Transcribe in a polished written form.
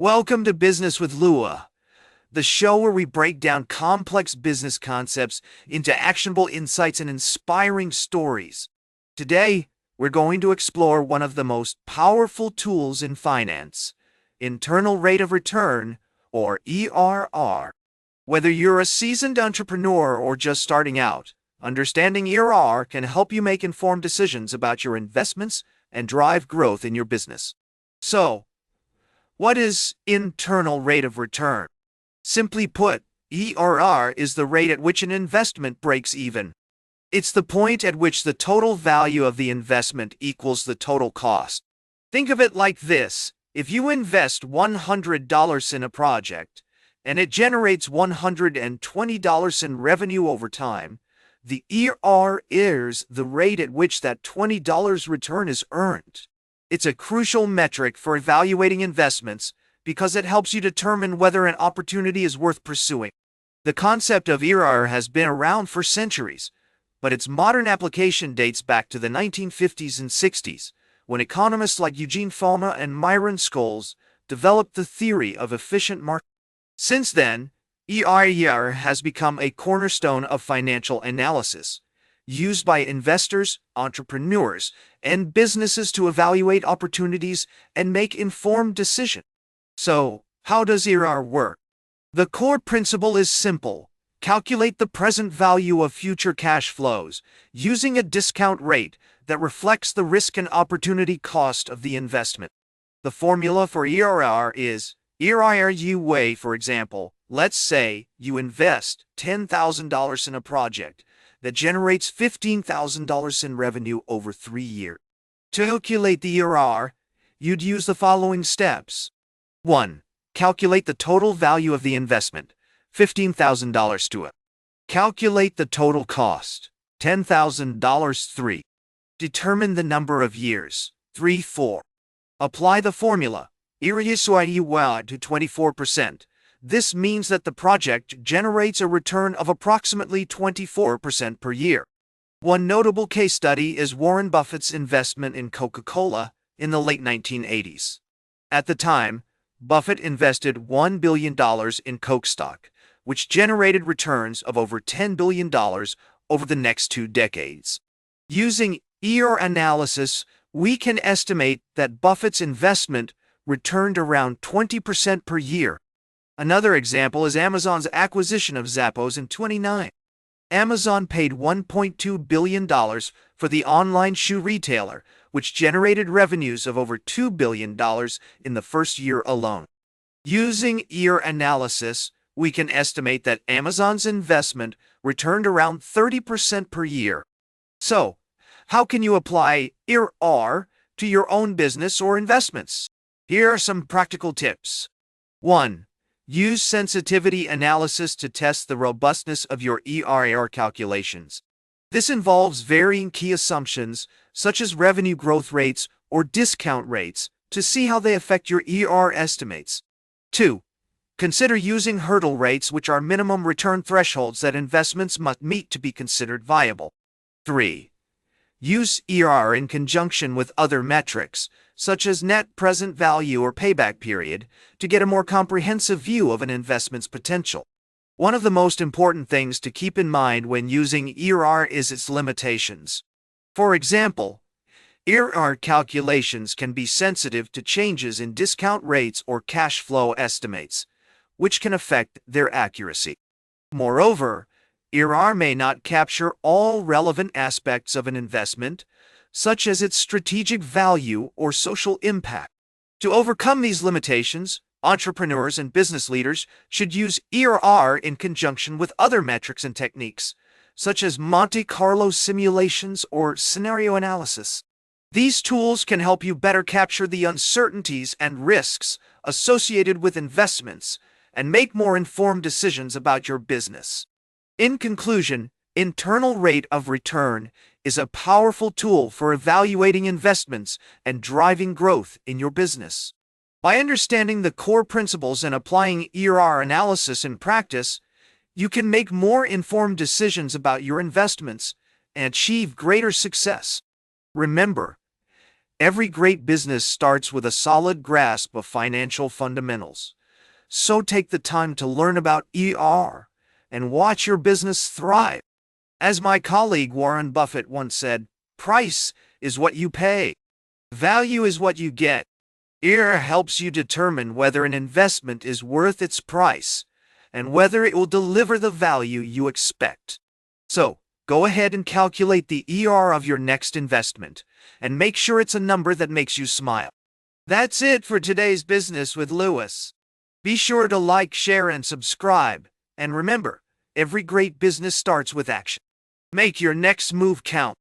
Welcome to Business with Louis, the show where we break down complex business concepts into actionable insights and inspiring stories. Today, we're going to explore one of the most powerful tools in finance, internal rate of return, or IRR. Whether you're a seasoned entrepreneur or just starting out, understanding IRR can help you make informed decisions about your investments and drive growth in your business. So, what is internal rate of return? Simply put, IRR is the rate at which an investment breaks even. It's the point at which the total value of the investment equals the total cost. Think of it like this. If you invest $100 in a project, and it generates $120 in revenue over time, the IRR is the rate at which that $20 return is earned. It's a crucial metric for evaluating investments because it helps you determine whether an opportunity is worth pursuing. The concept of IRR has been around for centuries, but its modern application dates back to the 1950s and 60s, when economists like Eugene Fama and Myron Scholes developed the theory of efficient market. Since then, IRR has become a cornerstone of financial analysis, used by investors, entrepreneurs, and businesses to evaluate opportunities and make informed decisions. So, how does IRR work? The core principle is simple. Calculate the present value of future cash flows using a discount rate that reflects the risk and opportunity cost of the investment. The formula for IRR is IRR. For example, let's say you invest $10,000 in a project that generates $15,000 in revenue over 3 years. To calculate the IRR, you'd use the following steps. 1. Calculate the total value of the investment, $15,000 to it. Calculate the total cost, $10,000. 3. Determine the number of years, 3. 4. Apply the formula, IRR to 24%. This means that the project generates a return of approximately 24% per year. One notable case study is Warren Buffett's investment in Coca-Cola in the late 1980s. At the time, Buffett invested $1 billion in Coke stock, which generated returns of over $10 billion over the next 2 decades. Using IRR analysis, we can estimate that Buffett's investment returned around 20% per year. Another example is Amazon's acquisition of Zappos in 2009. Amazon paid $1.2 billion for the online shoe retailer, which generated revenues of over $2 billion in the first year alone. Using IRR analysis, we can estimate that Amazon's investment returned around 30% per year. So, how can you apply IRR to your own business or investments? Here are some practical tips. 1. Use sensitivity analysis to test the robustness of your IRR calculations. This involves varying key assumptions, such as revenue growth rates or discount rates, to see how they affect your IRR estimates. 2. Consider using hurdle rates, which are minimum return thresholds that investments must meet to be considered viable. 3. Use IRR in conjunction with other metrics, such as net present value or payback period, to get a more comprehensive view of an investment's potential. One of the most important things to keep in mind when using IRR is its limitations. For example, IRR calculations can be sensitive to changes in discount rates or cash flow estimates, which can affect their accuracy. Moreover, IRR may not capture all relevant aspects of an investment, such as its strategic value or social impact. To overcome these limitations, entrepreneurs and business leaders should use IRR in conjunction with other metrics and techniques, such as Monte Carlo simulations or scenario analysis. These tools can help you better capture the uncertainties and risks associated with investments and make more informed decisions about your business. In conclusion, internal rate of return is a powerful tool for evaluating investments and driving growth in your business. By understanding the core principles and applying IRR analysis in practice, you can make more informed decisions about your investments and achieve greater success. Remember, Every great business starts with a solid grasp of financial fundamentals. So take the time to learn about IRR and watch your business thrive. As my colleague Warren Buffett once said, price is what you pay. Value is what you get. IRR helps you determine whether an investment is worth its price and whether it will deliver the value you expect. So, go ahead and calculate the IRR of your next investment and make sure it's a number that makes you smile. That's it for today's Business with Louis. Be sure to like, share, and subscribe. And remember, every great business starts with action. Make your next move count.